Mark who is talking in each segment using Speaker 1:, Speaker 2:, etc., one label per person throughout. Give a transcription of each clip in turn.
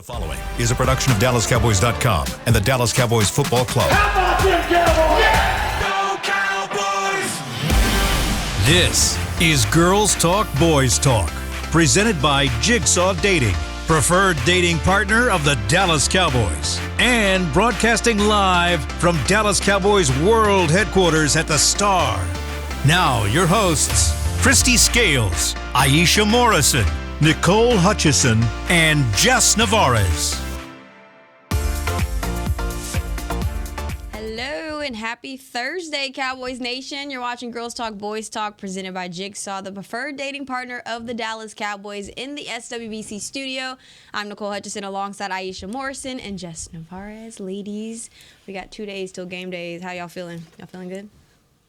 Speaker 1: The following is a production of DallasCowboys.com and the Dallas Cowboys Football Club.
Speaker 2: How about them Cowboys?
Speaker 1: Go Cowboys! This is Girls Talk, Boys Talk, presented by Jigsaw Dating, preferred dating partner of the Dallas Cowboys, and broadcasting live from Dallas Cowboys World Headquarters at the Star. Now, your hosts, Christy Scales, Aisha Morrison, Nicole Hutchison, and Jess Navarez.
Speaker 3: Hello and happy Thursday, Cowboys Nation. You're watching Girls Talk, Boys Talk, presented by Jigsaw, the preferred dating partner of the Dallas Cowboys in the SWBC studio. I'm Nicole Hutchison alongside Aisha Morrison and Jess Navarez. Ladies, we got 2 days till game days. How y'all feeling? Y'all feeling good?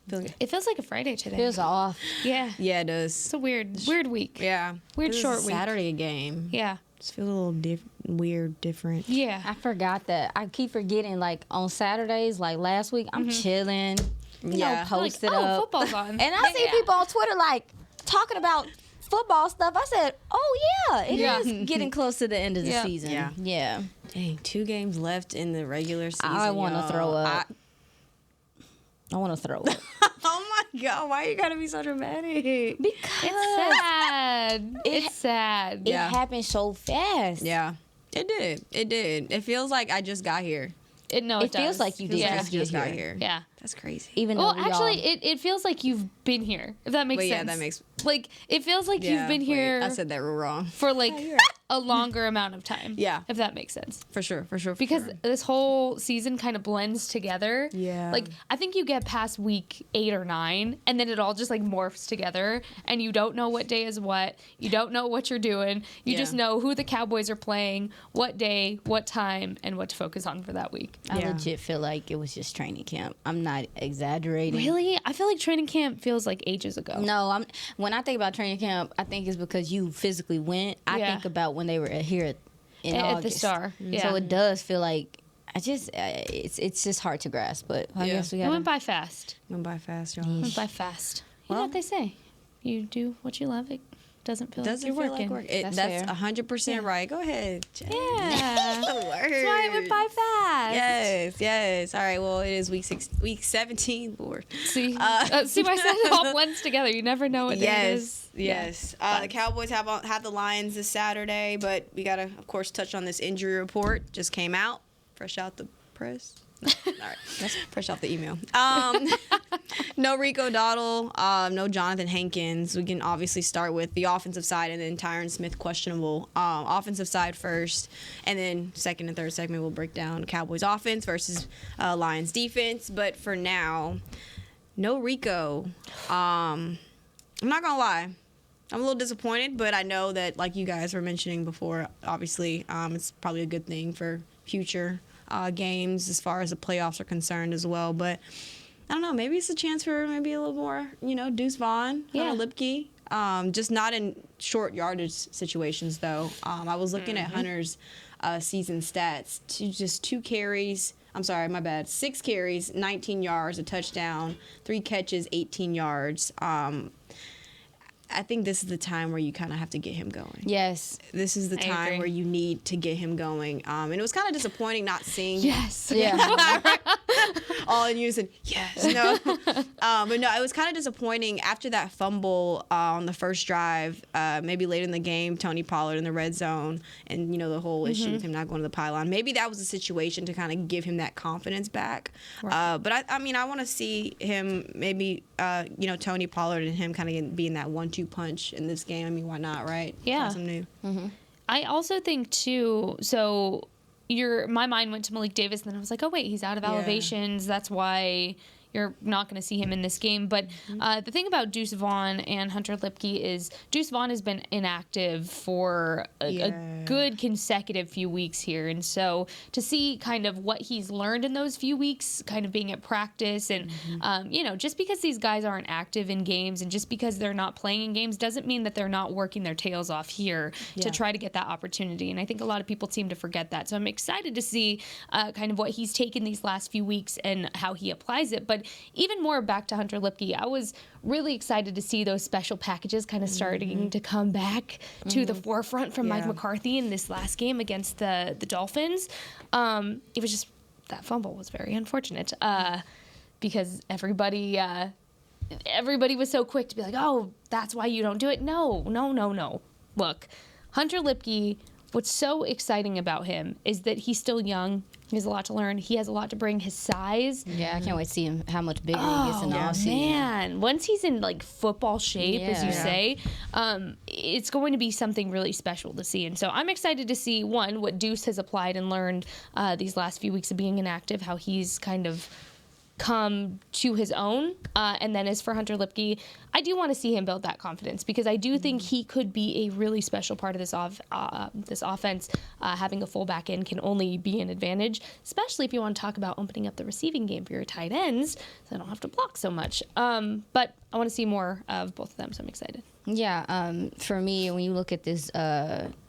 Speaker 3: Feeling good?
Speaker 4: It feels like a Friday today.
Speaker 5: Feels off.
Speaker 4: Yeah.
Speaker 3: Yeah, it does.
Speaker 4: It's a weird week.
Speaker 3: Yeah.
Speaker 4: Weird
Speaker 3: This is
Speaker 4: short
Speaker 3: a
Speaker 4: week.
Speaker 3: Saturday game.
Speaker 4: Yeah.
Speaker 3: Just feels a little weird, different.
Speaker 4: Yeah.
Speaker 5: I forgot that. I keep forgetting, like, on Saturdays, like last week, I'm chilling,
Speaker 3: Yeah.
Speaker 5: posted
Speaker 4: Like, oh,
Speaker 5: up.
Speaker 4: football's on.
Speaker 5: And I see people on Twitter, like, talking about football stuff. I said, oh, yeah, it is getting close to the end of the
Speaker 4: Yeah.
Speaker 5: season.
Speaker 3: Yeah.
Speaker 5: Yeah.
Speaker 3: Dang, 2 games left in the regular season.
Speaker 5: I want to
Speaker 3: y'all.
Speaker 5: throw up. I want to throw up.
Speaker 3: Oh my God, why you gotta be so dramatic?
Speaker 5: Because
Speaker 4: It's sad. It's sad.
Speaker 5: it
Speaker 3: Yeah.
Speaker 5: happened so fast.
Speaker 3: Yeah, it did. It did. It feels like I just got here.
Speaker 4: It
Speaker 5: It feels
Speaker 4: does.
Speaker 5: like you
Speaker 3: Feels
Speaker 5: did
Speaker 3: like I
Speaker 5: just
Speaker 3: just
Speaker 5: get
Speaker 3: got
Speaker 5: here.
Speaker 3: here.
Speaker 4: Yeah.
Speaker 3: That's crazy.
Speaker 5: Even
Speaker 4: Well,
Speaker 5: though
Speaker 4: actually, it feels like you've been here, if that makes
Speaker 3: Well,
Speaker 4: sense.
Speaker 3: yeah, that makes-
Speaker 4: Like, it feels like you've been
Speaker 3: wait,
Speaker 4: here
Speaker 3: I said that wrong.
Speaker 4: for, like, a longer amount of time.
Speaker 3: Yeah.
Speaker 4: If that makes sense.
Speaker 3: For sure.
Speaker 4: Because this whole season kind of blends together.
Speaker 3: Yeah.
Speaker 4: Like, I think you get past week 8 or 9, and then it all just, like, morphs together, and you don't know what day is what. You don't know what you're doing. You just know who the Cowboys are playing, what day, what time, and what to focus on for that week.
Speaker 5: I
Speaker 3: Yeah.
Speaker 5: legit feel like it was just training camp. I'm not exaggerating.
Speaker 4: Really? I feel like training camp feels like ages ago.
Speaker 5: No, when I think about training camp, I think it's because you physically went. I
Speaker 4: Yeah.
Speaker 5: think about when they were here in
Speaker 4: At the
Speaker 5: August.
Speaker 4: Star. Yeah.
Speaker 5: So it does feel like it's just hard to grasp. But I
Speaker 3: Yeah.
Speaker 5: guess we
Speaker 4: It
Speaker 5: got
Speaker 4: went by fast.
Speaker 3: Went by fast, y'all.
Speaker 4: Went by fast. You know what they say? You do what you love. It doesn't feel
Speaker 3: Doesn't
Speaker 4: like you're
Speaker 3: feel
Speaker 4: working.
Speaker 3: like work.
Speaker 5: That's
Speaker 3: That's
Speaker 5: fair.
Speaker 3: 100% right. Go ahead.
Speaker 4: Yeah. That's why it went by fast.
Speaker 3: Yes. All right. Well, it is week 17, Lord.
Speaker 4: See, see, my son, it all blends together. You never know what day it is.
Speaker 3: Yes. The Cowboys have the Lions this Saturday, but we gotta, of course, touch on this injury report. Just came out, fresh out the press. All right, that's fresh off the email. No Rico Dowdle, no Jonathan Hankins. We can obviously start with the offensive side, and then Tyron Smith questionable. Offensive side first, and then second and third segment we'll break down Cowboys offense versus Lions defense. But for now, no Rico. I'm not gonna lie. I'm a little disappointed, but I know that, like you guys were mentioning before, obviously, it's probably a good thing for future games as far as the playoffs are concerned as well. But I don't know, maybe it's a chance for maybe a little more, Deuce Vaughn, Hunter Lipke. Just not in short yardage situations, though. I was looking at Hunter's season stats. Two carries. I'm sorry, my bad. 6 carries, 19 yards, a touchdown, 3 catches, 18 yards. I think this is the time where you kind of have to get him going.
Speaker 5: Yes.
Speaker 3: This is the
Speaker 4: I
Speaker 3: time
Speaker 4: agree.
Speaker 3: where you need to get him going. And it was kind of disappointing not seeing
Speaker 4: Yes.
Speaker 5: Yeah.
Speaker 3: all in unison. Yes. No. But no, it was kind of disappointing after that fumble on the first drive, maybe late in the game, Tony Pollard in the red zone, and, the whole issue with him not going to the pylon. Maybe that was a situation to kind of give him that confidence back.
Speaker 4: Right.
Speaker 3: But I want to see him maybe, Tony Pollard and him kind of being that 1-2 punch in this game. I mean, why not, right?
Speaker 4: Yeah.
Speaker 3: Try something new.
Speaker 4: I also think, too, so my mind went to Malik Davis, and then I was like, oh, wait, he's out of elevations. That's why you're not going to see him in this game. But the thing about Deuce Vaughn and Hunter Lipke is Deuce Vaughn has been inactive for a good consecutive few weeks here. And so to see kind of what he's learned in those few weeks, kind of being at practice, and, just because these guys aren't active in games and just because they're not playing in games doesn't mean that they're not working their tails off here to try to get that opportunity. And I think a lot of people seem to forget that. So I'm excited to see kind of what he's taken these last few weeks and how he applies it. But But even more back to Hunter Lipke, I was really excited to see those special packages kind of starting to come back to the forefront from Mike McCarthy in this last game against the Dolphins. It was just, that fumble was very unfortunate because everybody was so quick to be like, oh, that's why you don't do it. No. Look, Hunter Lipke, what's so exciting about him is that he's still young. He has a lot to learn. He has a lot to bring. His size.
Speaker 5: Yeah, I can't wait to see him, how much bigger he gets in the offseason.
Speaker 4: Man, once he's in like football shape, as you say, it's going to be something really special to see. And so I'm excited to see, one, what Deuce has applied and learned these last few weeks of being inactive, how he's kind of come to his own. And then as for Hunter Lipke, I do want to see him build that confidence because I do think he could be a really special part of this offense. Having a fullback in can only be an advantage, especially if you want to talk about opening up the receiving game for your tight ends so they don't have to block so much. But I want to see more of both of them, so I'm excited.
Speaker 5: Yeah, for me, when you look at this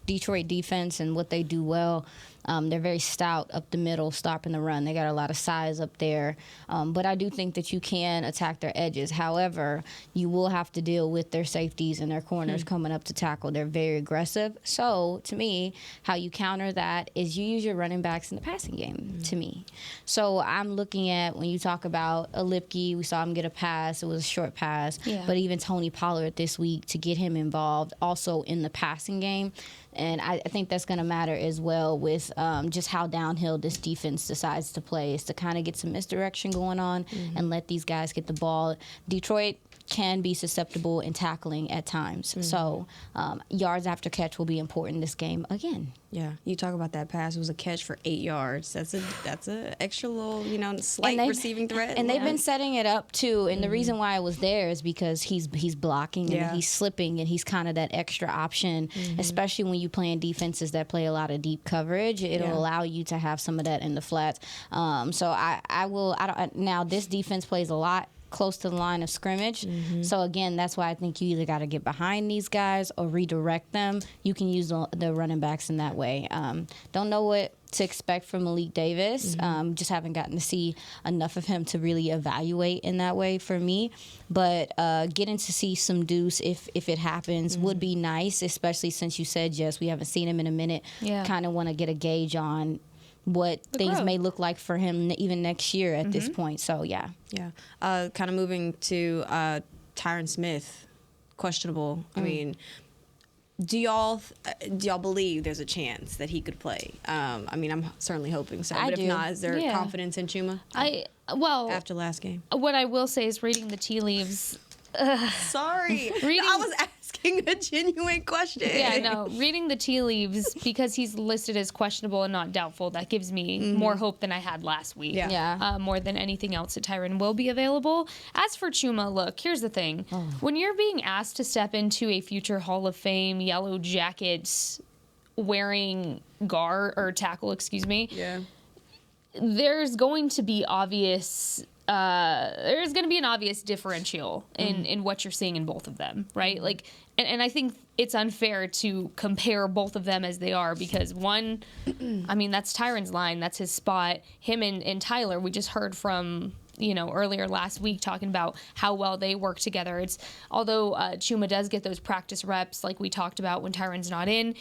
Speaker 5: Detroit defense and what they do well, they're very stout up the middle, stopping the run. They got a lot of size up there. But I do think that you can attack their edges. However, you will have to deal with their safeties and their corners coming up to tackle. They're very aggressive. So, to me, how you counter that is you use your running backs in the passing game, to me. So, I'm looking at when you talk about a Lipke, we saw him get a pass. It was a short pass. Yeah. But even Tony Pollard this week, to get him involved also in the passing game. And I think that's going to matter as well with just how downhill this defense decides to play, is to kind of get some misdirection going on and let these guys get the ball. Detroit can be susceptible in tackling at times. So yards after catch will be important this game again.
Speaker 3: Yeah, you talk about that pass. It was a catch for 8 yards. That's a extra little, slight receiving threat.
Speaker 5: And they've been setting it up too. And the reason why it was there is because he's blocking and he's slipping and he's kind of that extra option, especially when you play in defenses that play a lot of deep coverage. It'll allow you to have some of that in the flats. So now this defense plays a lot close to the line of scrimmage. So again, that's why I think you either got to get behind these guys or redirect them. You can use the running backs in that way. Don't know what to expect from Malik Davis. Just haven't gotten to see enough of him to really evaluate in that way for me. But getting to see some Deuce, if it happens, would be nice, especially since you said, Jess, we haven't seen him in a minute. Kind of want to get a gauge on what things may look like for him even next year at this point. So, yeah.
Speaker 3: Kind of moving to Tyron Smith, questionable. I mean, do y'all believe there's a chance that he could play? I mean, I'm certainly hoping so. But if not, is there confidence in Chuma? After last game.
Speaker 4: What I will say is reading the tea leaves.
Speaker 3: Sorry. I was asking a genuine question.
Speaker 4: Yeah, no. Reading the tea leaves, because he's listed as questionable and not doubtful, that gives me more hope than I had last week. More than anything else that Tyron will be available. As for Chuma, look, here's the thing. When you're being asked to step into a future Hall of Fame Yellow Jackets wearing guard or tackle, there's going to be obvious an obvious differential in what you're seeing in both of them, right? Like, and I think it's unfair to compare both of them as they are, because one, I mean, that's Tyron's line, that's his spot. Him and Tyler, we just heard from, earlier last week talking about how well they work together. It's, although Chuma does get those practice reps like we talked about when Tyron's not in,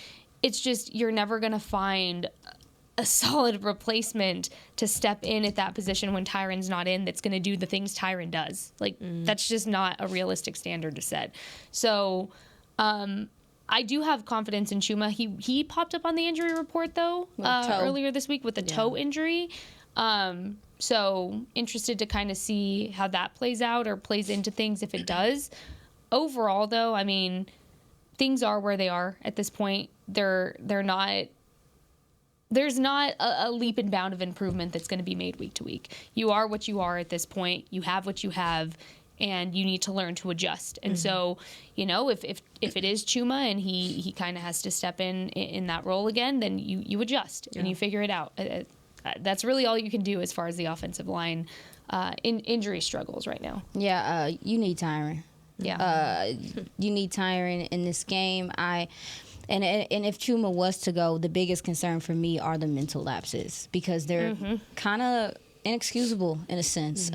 Speaker 4: it's just you're never going to find a solid replacement to step in at that position when Tyron's not in that's going to do the things Tyron does. Like, that's just not a realistic standard to set. So I do have confidence in Chuma. He popped up on the injury report, though, earlier this week with a toe injury. So interested to kind of see how that plays out or plays into things if it does. Overall, though, I mean, things are where they are at this point. They're not... There's not a leap and bound of improvement that's going to be made week to week. You are what you are at this point. You have what you have, and you need to learn to adjust. And so, if it is Chuma and he kind of has to step in that role again, then you adjust and you figure it out. That's really all you can do as far as the offensive line in injury struggles right now.
Speaker 5: Yeah, you need Tyron.
Speaker 4: Yeah.
Speaker 5: You need Tyron in this game. And if Chuma was to go, the biggest concern for me are the mental lapses, because they're kind of inexcusable in a sense,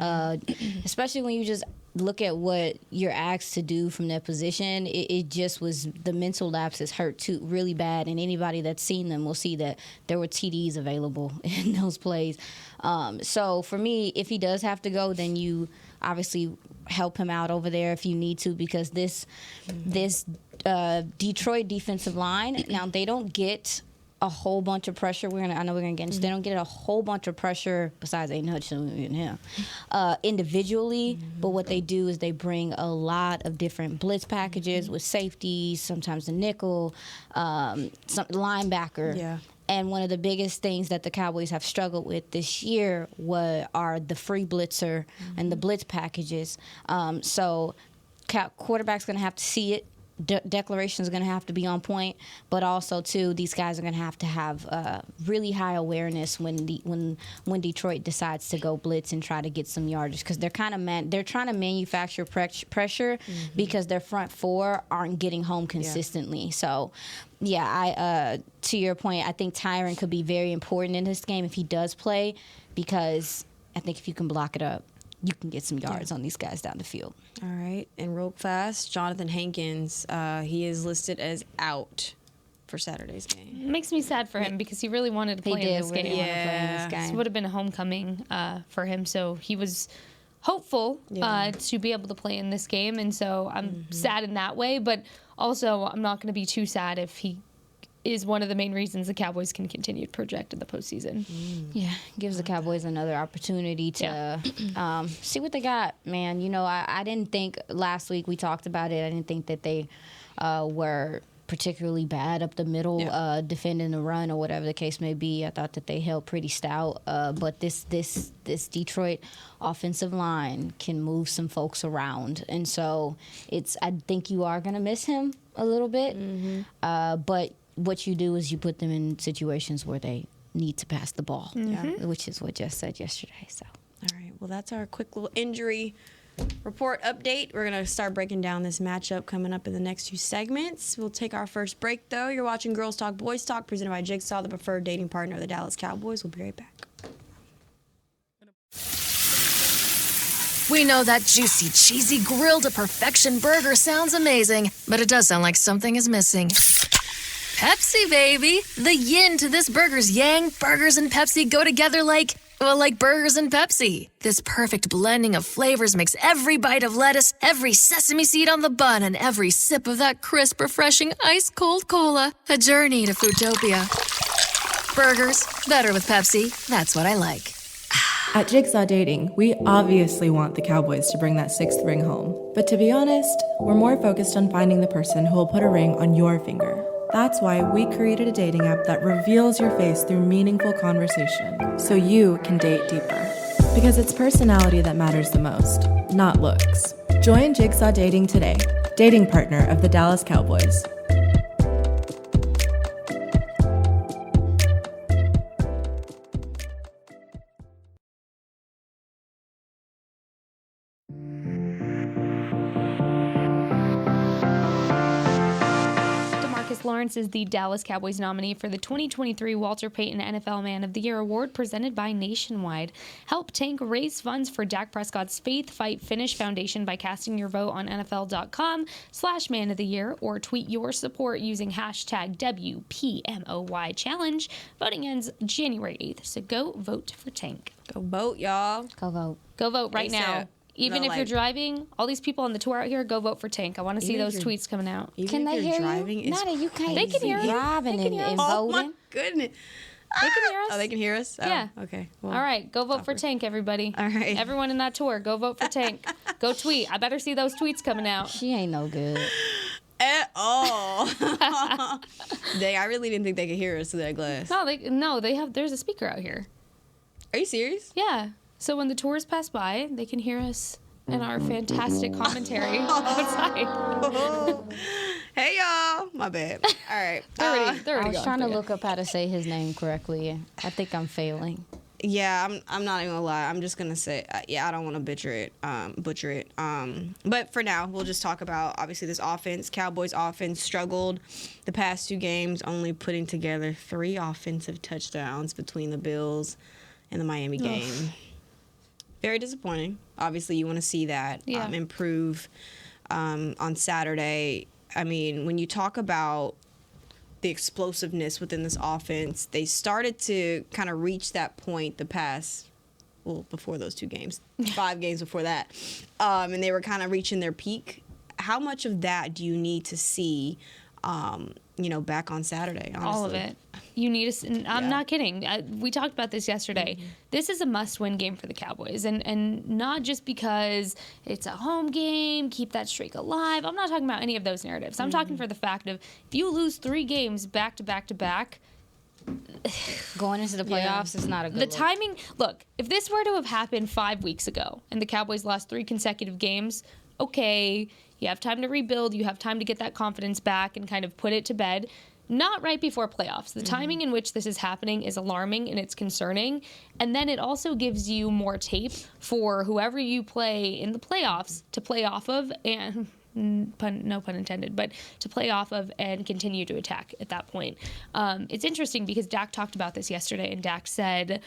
Speaker 5: especially when you just look at what you're asked to do from that position. It just was, the mental lapses hurt too really bad, and anybody that's seen them will see that there were TDs available in those plays. So for me, if he does have to go, then you obviously help him out over there if you need to, because this Detroit defensive line, now they don't get a whole bunch of pressure. I know we're gonna get into. They don't get a whole bunch of pressure besides Aiden Hutchinson and him individually. But what they do is they bring a lot of different blitz packages with safeties, sometimes a nickel, some linebacker.
Speaker 3: Yeah.
Speaker 5: And one of the biggest things that the Cowboys have struggled with this year are the free blitzer and the blitz packages. So quarterback's going to have to see it. Declaration is going to have to be on point, but also too, these guys are going to have really high awareness when Detroit decides to go blitz and try to get some yardage, because they're they're trying to manufacture pressure because their front four aren't getting home consistently. So, yeah, to your point, I think Tyron could be very important in this game if he does play, because I think if you can block it up, you can get some yards on these guys down the field.
Speaker 3: All right, and real fast, Jonathan Hankins, he is listed as out for Saturday's game.
Speaker 4: It makes me sad for him because he really wanted to play in this game.
Speaker 5: Yeah.
Speaker 4: This would have been a homecoming for him, so he was hopeful to be able to play in this game, and so I'm sad in that way, but also I'm not going to be too sad if he is one of the main reasons the Cowboys can continue to project in the postseason.
Speaker 5: Yeah, gives the Cowboys another opportunity to see what they got, man. You know, I didn't think last week we talked about it. I didn't think that they were particularly bad up the middle, defending the run or whatever the case may be. I thought that they held pretty stout. But this Detroit offensive line can move some folks around, and so I think you are gonna miss him a little bit. But what you do is you put them in situations where they need to pass the ball, which is what Jess said yesterday. So,
Speaker 3: all right, well, that's our quick little injury report update. We're going to start breaking down this matchup coming up in the next two segments. We'll take our first break, though. You're watching Girls Talk, Boys Talk, presented by Jigsaw, the preferred dating partner of the Dallas Cowboys. We'll be right back.
Speaker 2: We know that juicy, cheesy, grilled to perfection burger sounds amazing, but it does sound like something is missing. Pepsi, baby! The yin to this burger's yang. Burgers and Pepsi go together like burgers and Pepsi. This perfect blending of flavors makes every bite of lettuce, every sesame seed on the bun, and every sip of that crisp, refreshing, ice-cold cola a journey to Foodtopia. Burgers, better with Pepsi. That's what I like.
Speaker 6: At Jigsaw Dating, we obviously want the Cowboys to bring that sixth ring home. But to be honest, we're more focused on finding the person who will put a ring on your finger. That's why we created a dating app that reveals your face through meaningful conversation, so you can date deeper. Because it's personality that matters the most, not looks. Join Jigsaw Dating today, dating partner of the Dallas Cowboys.
Speaker 4: Lawrence is the Dallas Cowboys nominee for the 2023 Walter Payton NFL Man of the Year award presented by Nationwide. Help Tank raise funds for Dak Prescott's Faith Fight Finish Foundation by casting your vote on NFL.com/Man of the Year or tweet your support using hashtag WPMOY Challenge. Voting ends January 8th, so go vote for Tank.
Speaker 3: Go vote, y'all.
Speaker 5: go vote.
Speaker 4: Go vote right now. Even if you're driving, all these people on the tour out here, go vote for Tank. I want to see those tweets coming out.
Speaker 5: Can they hear
Speaker 3: driving
Speaker 5: you? Nada, you can't.
Speaker 4: They can hear you.
Speaker 5: Driving and voting.
Speaker 3: Oh, my goodness.
Speaker 4: They can hear us.
Speaker 3: Oh, they can hear us? Oh,
Speaker 4: Yeah.
Speaker 3: Okay. Well,
Speaker 4: All right, go vote for Tank, everybody.
Speaker 3: All right.
Speaker 4: Everyone in that tour, go vote for Tank. Go tweet. I better see those tweets coming out.
Speaker 5: She ain't no good.
Speaker 3: At all. Dang, I really didn't think they could hear us through that glass.
Speaker 4: No, they have. There's a speaker out here.
Speaker 3: Are you serious?
Speaker 4: Yeah. So when the tours pass by, they can hear us and our fantastic commentary outside.
Speaker 3: Hey, y'all. My bad. All right.
Speaker 4: They're already
Speaker 5: I was
Speaker 4: gone,
Speaker 5: trying to
Speaker 4: but yeah.
Speaker 5: look up how to say his name correctly. I think I'm failing.
Speaker 3: Yeah, I'm not even gonna lie. I'm just gonna say, I don't want to butcher it. But for now, we'll just talk about obviously this offense. Cowboys offense struggled the past two games, only putting together 3 offensive touchdowns between the Bills and the Miami game. very disappointing. Obviously, you want to see that improve on Saturday. I mean, when you talk about the explosiveness within this offense, they started to kind of reach that point before those 2 games, 5 games before that, and they were kind of reaching their peak. How much of that do you need to see, back on Saturday? Honestly?
Speaker 4: All of it. You need I'm not kidding. We talked about this yesterday.
Speaker 3: Mm-hmm.
Speaker 4: This is a must-win game for the Cowboys, and not just because it's a home game, keep that streak alive. I'm not talking about any of those narratives. I'm talking for the fact of if you lose 3 games back to back to back,
Speaker 5: going into the playoffs is not a good
Speaker 4: the timing. Look, if this were to have happened 5 weeks ago and the Cowboys lost 3 consecutive games, okay, you have time to rebuild, you have time to get that confidence back and kind of put it to bed. Not right before playoffs. The timing in which this is happening is alarming and it's concerning. And then it also gives you more tape for whoever you play in the playoffs to play off of, and no pun intended, but to play off of and continue to attack at that point. It's interesting because Dak talked about this yesterday, and Dak said,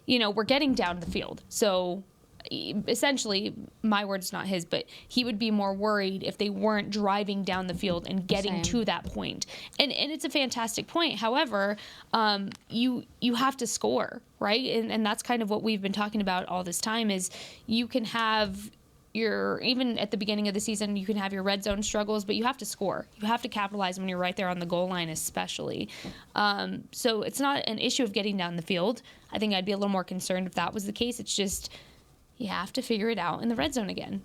Speaker 4: we're getting down the field. So essentially, my words, not his, but he would be more worried if they weren't driving down the field and getting to that point. And it's a fantastic point. However, you have to score, right? And that's kind of what we've been talking about all this time is you can have even at the beginning of the season, you can have your red zone struggles, but you have to score. You have to capitalize when you're right there on the goal line, especially. So it's not an issue of getting down the field. I think I'd be a little more concerned if that was the case. It's just you have to figure it out in the red zone again.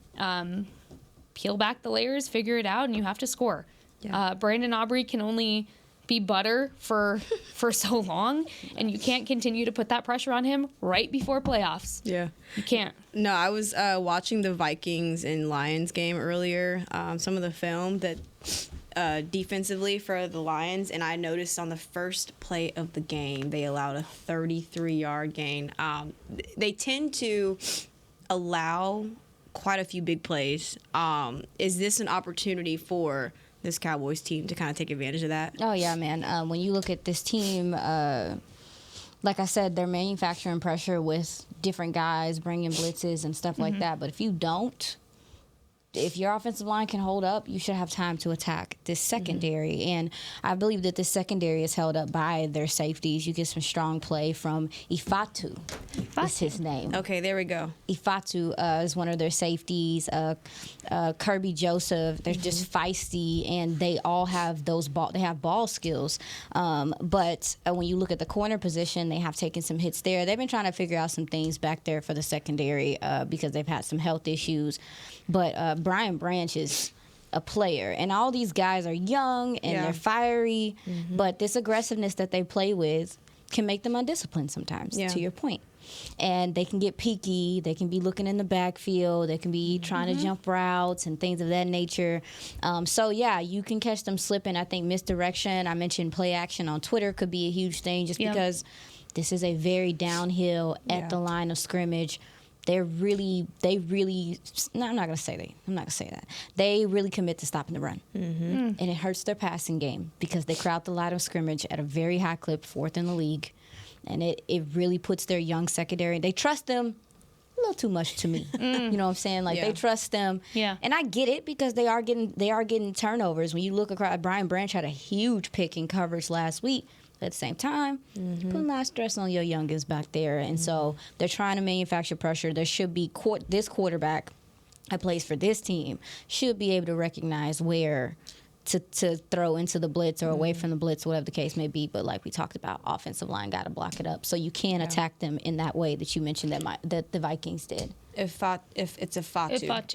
Speaker 4: Peel back the layers, figure it out, and you have to score. Yeah. Brandon Aubrey can only be butter for so long, and you can't continue to put that pressure on him right before playoffs. Yeah. You can't.
Speaker 3: No, I was watching the Vikings and Lions game earlier, some of the film that defensively for the Lions, and I noticed on the first play of the game, they allowed a 33-yard gain. They tend to allow quite a few big plays. Is this an opportunity for this Cowboys team to kind of take advantage of that?
Speaker 5: Oh, yeah, man. When you look at this team, like I said, they're manufacturing pressure with different guys, bringing blitzes and stuff like that. But if your offensive line can hold up, you should have time to attack this secondary. And I believe that this secondary is held up by their safeties. You get some strong play from Ifatu. Is his name.
Speaker 3: Okay, there we go.
Speaker 5: Ifatu is one of their safeties. Kirby Joseph, they're just feisty, and they all have ball skills. But when you look at the corner position, they have taken some hits there. They've been trying to figure out some things back there for the secondary because they've had some health issues. But Brian Branch is a player, and all these guys are young and they're fiery, but this aggressiveness that they play with can make them undisciplined sometimes, to your point. And they can get peaky, they can be looking in the backfield, they can be trying to jump routes and things of that nature. So, you can catch them slipping. I think misdirection, I mentioned play action on Twitter could be a huge thing just because this is a very downhill at the line of scrimmage. I'm not going to say that. They really commit to stopping the run. And it hurts their passing game because they crowd the line of scrimmage at a very high clip, 4th in the league. And it really puts their young secondary, they trust them a little too much to me. You know what I'm saying? Like they trust them. Yeah. And I get it because they are getting turnovers. When you look across, Brian Branch had a huge pick in coverage last week. At the same time, you put a lot of stress on your youngins back there. And so they're trying to manufacture pressure. There should be this quarterback that plays for this team should be able to recognize where to throw into the blitz or away from the blitz, whatever the case may be. But like we talked about, offensive line got to block it up. So you can attack them in that way that you mentioned that the Vikings did.
Speaker 3: If it's a Fatu.
Speaker 5: That's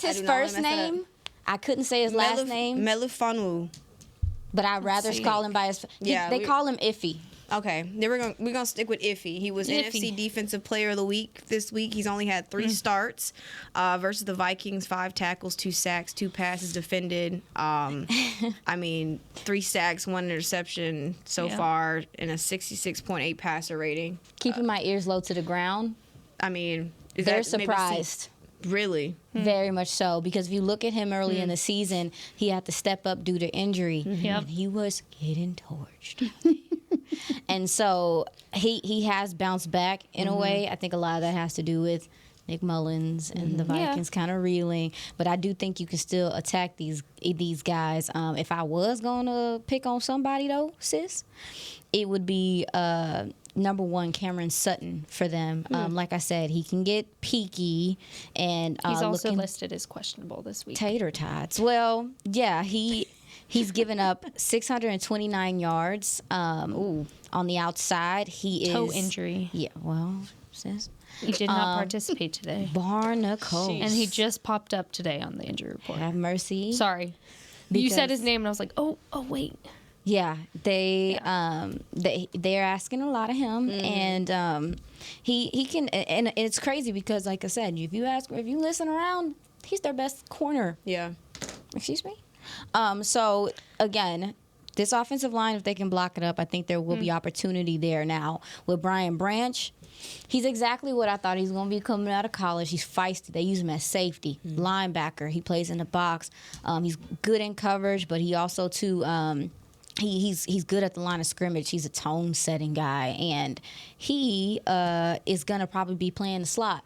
Speaker 5: his first name. I couldn't say his last name.
Speaker 3: Melifanu.
Speaker 5: But I'd rather call him by his... they call him Iffy.
Speaker 3: Okay. Then we're gonna stick with Iffy. He was NFC Defensive Player of the Week this week. He's only had 3 starts versus the Vikings, 5 tackles, 2 sacks, 2 passes defended. 3 sacks, 1 interception so far, and a 66.8 passer rating.
Speaker 5: Keeping my ears low to the ground. They're surprised.
Speaker 3: Really?
Speaker 5: Very much so, because if you look at him early in the season, he had to step up due to injury. And he was getting torched. And so he has bounced back in a way. I think a lot of that has to do with Nick Mullins and the Vikings kind of reeling. But I do think you can still attack these guys. If I was going to pick on somebody, though, sis, it would be number one, Cameron Sutton for them. Like I said, he can get peaky. And
Speaker 4: he's also listed as questionable this week.
Speaker 5: Tater tots. Well, yeah, he's given up 629 yards on the outside. He is
Speaker 4: toe injury.
Speaker 5: Yeah, well, sis.
Speaker 4: He did not participate today.
Speaker 5: Barnacle.
Speaker 4: And he just popped up today on the injury report.
Speaker 5: Have mercy.
Speaker 4: Sorry. You said his name and I was like, oh wait.
Speaker 5: Yeah, they're asking a lot of him, and he can. And it's crazy because, like I said, if you listen around, he's their best corner.
Speaker 3: Yeah.
Speaker 5: Excuse me. So again, this offensive line, if they can block it up, I think there will be opportunity there. Now with Brian Branch, he's exactly what I thought he's going to be coming out of college. He's feisty. They use him as safety, linebacker. He plays in the box. He's good in coverage, but he also too. He's good at the line of scrimmage. He's a tone-setting guy, and he is going to probably be playing the slot.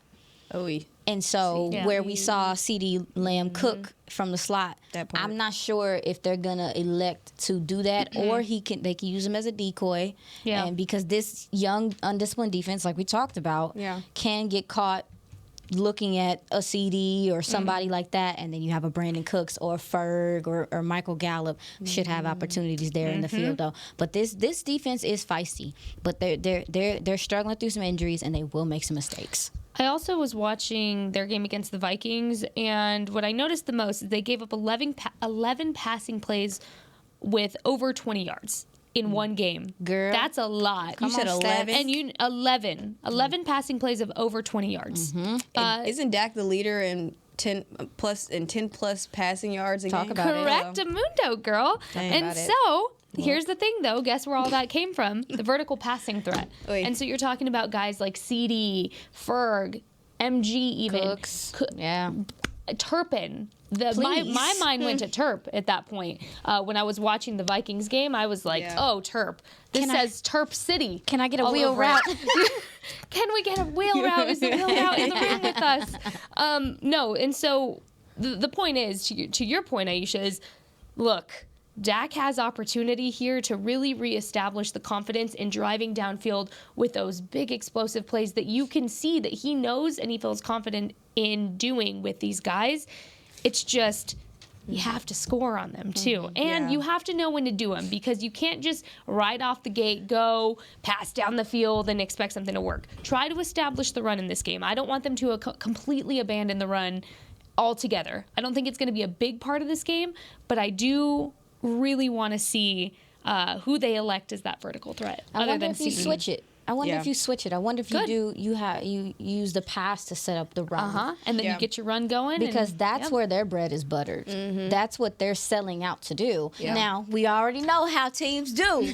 Speaker 3: Oh,
Speaker 5: and so where we saw CeeDee Lamb cook from the slot, I'm not sure if they're going to elect to do that or they can use him as a decoy.
Speaker 4: Yeah.
Speaker 5: And because this young, undisciplined defense, like we talked about, can get caught looking at a CD or somebody like that, and then you have a Brandon Cooks or Ferg or Michael Gallup should have opportunities there in the field though. But this defense is feisty, but they're struggling through some injuries and they will make some mistakes.
Speaker 4: I also was watching their game against the Vikings, and what I noticed the most is they gave up 11 passing plays with over 20 yards in one game.
Speaker 5: Girl,
Speaker 4: that's a lot.
Speaker 3: You said 11?
Speaker 4: And 11 passing plays of over 20 yards.
Speaker 3: Isn't Dak the leader in 10 plus passing yards a game?
Speaker 5: Talk about it.
Speaker 4: Correctamundo, girl. And
Speaker 5: about it.
Speaker 4: so here's the thing, though. Guess where all that came from? The vertical passing threat.
Speaker 3: Oy.
Speaker 4: And so you're talking about guys like CD, Ferg, MG even.
Speaker 5: Cooks.
Speaker 4: Turpin. My mind went to Terp at that point. When I was watching the Vikings game, I was like, oh, Terp. This says Terp City.
Speaker 5: Can I get a wheel route?
Speaker 4: Can we get a wheel route? Is the wheel route in the room with us? No. And so the point is, to your point, Aisha, is look, Dak has opportunity here to really reestablish the confidence in driving downfield with those big explosive plays that you can see that he knows and he feels confident in doing with these guys. It's just you have to score on them too. And you have to know when to do them because you can't just right off the gate go pass down the field and expect something to work. Try to establish the run in this game. I don't want them to completely abandon the run altogether. I don't think it's going to be a big part of this game, but I do really want to see who they elect as that vertical threat.
Speaker 5: I wonder if you switch it. I wonder if you switch it. I wonder if you use the pass to set up the run.
Speaker 4: And then you get your run going.
Speaker 5: Because that's where their bread is buttered. That's what they're selling out to do. Now, we already know how teams do.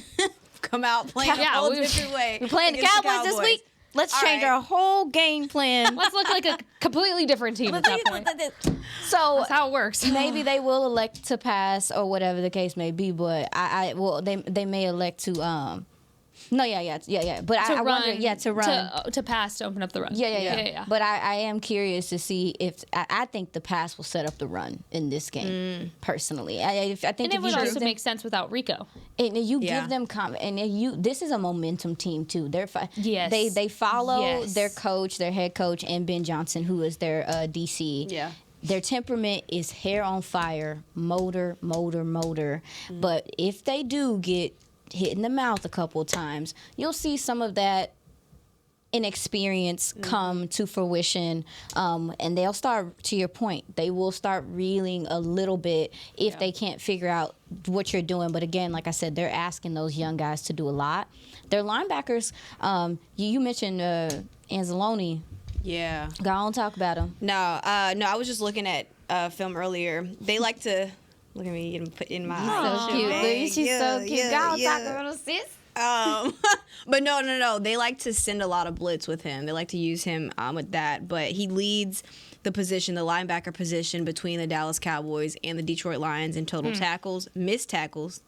Speaker 3: Come out playing a whole different way.
Speaker 5: We're playing the Cowboys this week. Let's change our whole game plan.
Speaker 4: Let's look like a completely different team at that point.
Speaker 5: So
Speaker 4: that's how it works.
Speaker 5: Maybe they will elect to pass or whatever the case may be, but they may elect to But I wonder, to run.
Speaker 4: To pass, to open up the run.
Speaker 5: Yeah. But I am curious to see if I think the pass will set up the run in this game. Personally, I think
Speaker 4: and it would also make sense without Rico.
Speaker 5: And you give them this is a momentum team too. They follow their coach, their head coach, and Ben Johnson, who is their DC.
Speaker 3: Yeah.
Speaker 5: Their temperament is hair on fire, motor. But if they do get hit in the mouth a couple of times, you'll see some of that inexperience come to fruition, and they'll start, to your point, they will start reeling a little bit if they can't figure out what you're doing. But again, like I said, they're asking those young guys to do a lot. Their linebackers, you mentioned Anzalone.
Speaker 3: Yeah.
Speaker 5: Go on, talk about him.
Speaker 3: No, I was just looking at film earlier. They like to look at me and put in my eyes.
Speaker 5: So cute. She's so cute. Go on, talk about him, sis.
Speaker 3: But no. They like to send a lot of blitz with him. They like to use him with that. But he leads the linebacker position between the Dallas Cowboys and the Detroit Lions in total tackles, missed tackles.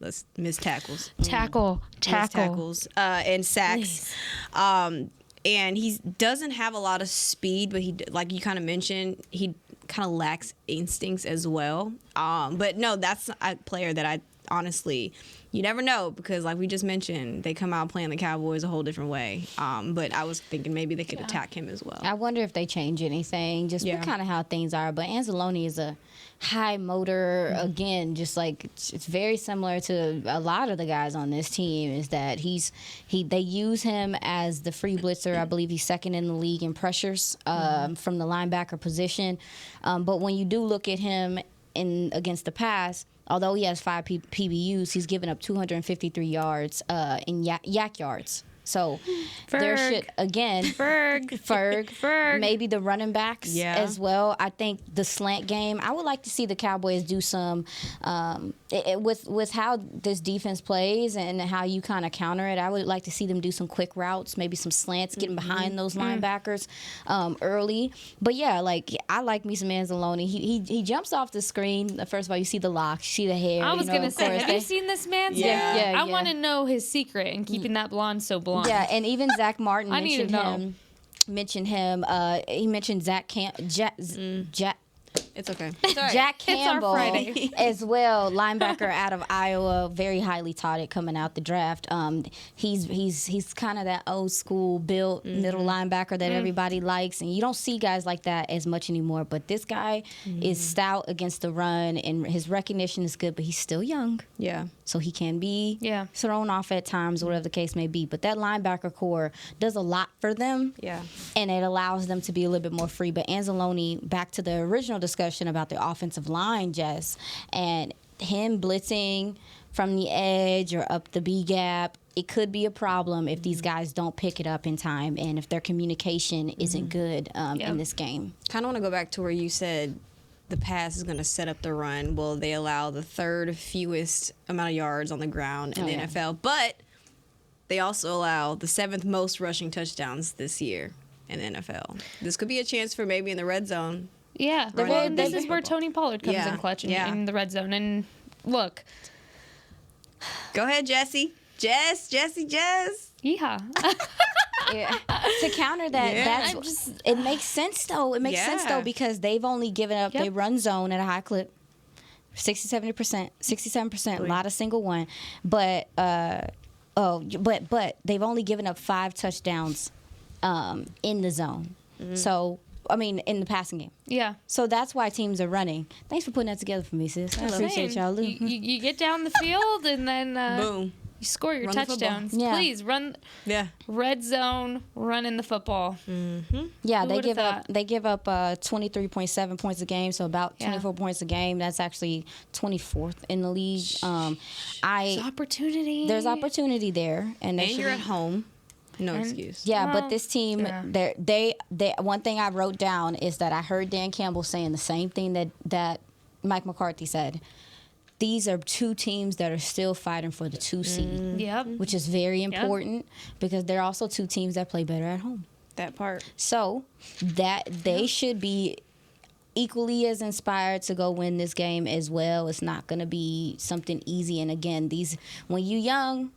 Speaker 3: let's miss tackles.
Speaker 4: Tackle.
Speaker 3: Missed tackles and sacks. And he doesn't have a lot of speed, but he, like you kind of mentioned, he kind of lacks instincts as well. But no, that's a player that I honestly, you never know, because like we just mentioned, they come out playing the Cowboys a whole different way. But I was thinking maybe they could attack him as well.
Speaker 5: I wonder if they change anything, just kind of how things are. But Anzalone is a high motor, again, just like it's very similar to a lot of the guys on this team, is that they use him as the free blitzer. I believe he's second in the league in pressures from the linebacker position. But when you do look at him against the pass, although he has 5 PBUs, he's given up 253 yards in yak yards. So there should, again, Ferg, maybe the running backs as well. I think the slant game, I would like to see the Cowboys do some, with how this defense plays and how you kind of counter it, I would like to see them do some quick routes, maybe some slants, getting behind those linebackers early. But yeah, like I like me some Anzalone. He jumps off the screen. First of all, you see the locks, you see the hair.
Speaker 4: I was going to say, have you seen this man's hair? I want to know his secret in keeping that blonde so blonde.
Speaker 5: Yeah, and even Zach Martin
Speaker 4: mentioned him.
Speaker 5: He mentioned
Speaker 3: It's okay.
Speaker 5: Jack Campbell as well, linebacker out of Iowa, very highly touted coming out the draft. He's kind of that old school built middle linebacker that everybody likes, and you don't see guys like that as much anymore. But this guy is stout against the run, and his recognition is good, but he's still young.
Speaker 3: Yeah.
Speaker 5: So he can be thrown off at times, whatever the case may be. But that linebacker core does a lot for them.
Speaker 3: Yeah.
Speaker 5: And it allows them to be a little bit more free. But Anzalone, back to the original discussion about the offensive line, Jess, and him blitzing from the edge or up the B gap, it could be a problem if these guys don't pick it up in time and if their communication isn't good in this game.
Speaker 3: Kind of want to go back to where you said the pass is going to set up the run. Well, they allow the third fewest amount of yards on the ground in the NFL, but they also allow the 7th most rushing touchdowns this year in the NFL. This could be a chance for maybe in the red zone.
Speaker 4: Yeah, well, this is where Tony Pollard comes in clutch in the red zone. And look.
Speaker 3: Go ahead, Jesse. Jess.
Speaker 4: Yeehaw.
Speaker 5: To counter that, it makes sense, though. It makes sense, though, because they've only given up, they run zone at a high clip, 67%, a lot of single one. But they've only given up 5 touchdowns in the zone. So, I mean, in the passing game.
Speaker 4: Yeah.
Speaker 5: So that's why teams are running. Thanks for putting that together for me, sis. I appreciate y'all.
Speaker 4: You get down the field and then
Speaker 3: boom.
Speaker 4: You score your touchdowns.
Speaker 5: Yeah.
Speaker 4: Please run. Yeah. Red zone, run in the football.
Speaker 3: Mm-hmm.
Speaker 5: Yeah, they give up 23.7 points a game, so about 24 points a game. That's actually 24th in the league.
Speaker 4: There's opportunity.
Speaker 5: There's opportunity there, and
Speaker 3: you're at home. No excuse.
Speaker 5: Yeah, but this team, they one thing I wrote down is that I heard Dan Campbell saying the same thing that Mike McCarthy said. These are 2 teams that are still fighting for the 2 seed, which is very important because they're also 2 teams that play better at home.
Speaker 3: That part.
Speaker 5: So that they should be equally as inspired to go win this game as well. It's not going to be something easy. And again, when you young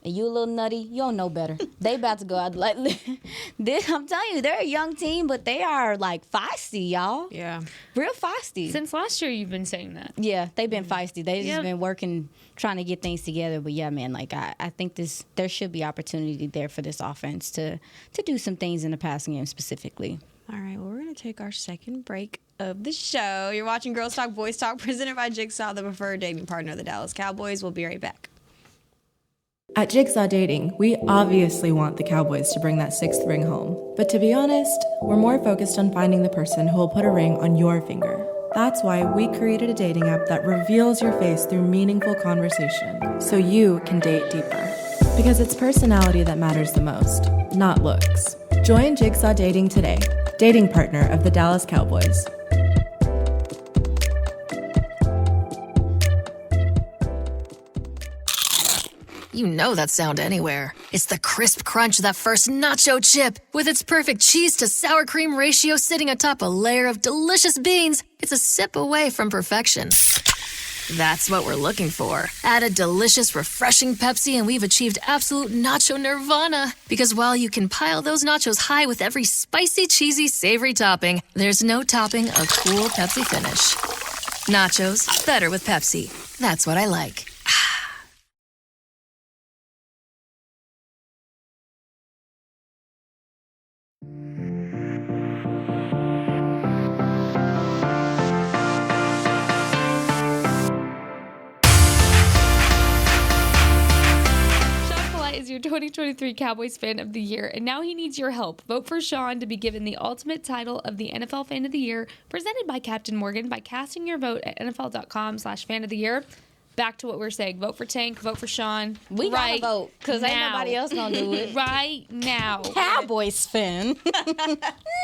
Speaker 5: and you a little nutty, you don't know better. They about to go out like this. I'm telling you, they're a young team, but they are like feisty, y'all.
Speaker 3: Yeah,
Speaker 5: real feisty.
Speaker 4: Since last year, you've been saying that.
Speaker 5: Yeah, they've been feisty. They've just been working, trying to get things together. But yeah, man, like I think there should be opportunity there for this offense to do some things in the passing game specifically.
Speaker 3: All right, well, we're going to take our second break of the show. You're watching Girls Talk, Boys Talk, presented by Jigsaw, the preferred dating partner of the Dallas Cowboys. We'll be right back.
Speaker 6: At Jigsaw Dating, we obviously want the Cowboys to bring that 6th ring home. But to be honest, we're more focused on finding the person who will put a ring on your finger. That's why we created a dating app that reveals your face through meaningful conversation, so you can date deeper. Because it's personality that matters the most, not looks. Join Jigsaw Dating today, dating partner of the Dallas Cowboys.
Speaker 2: You know that sound anywhere. It's the crisp crunch of that first nacho chip. With its perfect cheese to sour cream ratio sitting atop a layer of delicious beans, it's a sip away from perfection. That's what we're looking for. Add a delicious, refreshing Pepsi, and we've achieved absolute nacho nirvana. Because while you can pile those nachos high with every spicy, cheesy, savory topping, there's no topping a cool Pepsi finish. Nachos, better with Pepsi. That's what I like.
Speaker 4: Is your 2023 Cowboys Fan of the Year, and now he needs your help. Vote for Sean to be given the ultimate title of the NFL Fan of the Year, presented by Captain Morgan, by casting your vote at NFL.com/fan of the year. Back to what we were saying. Vote for Tank, vote for Sean.
Speaker 5: We gotta vote, because ain't nobody else gonna do it.
Speaker 4: Right now.
Speaker 5: Cowboys fan.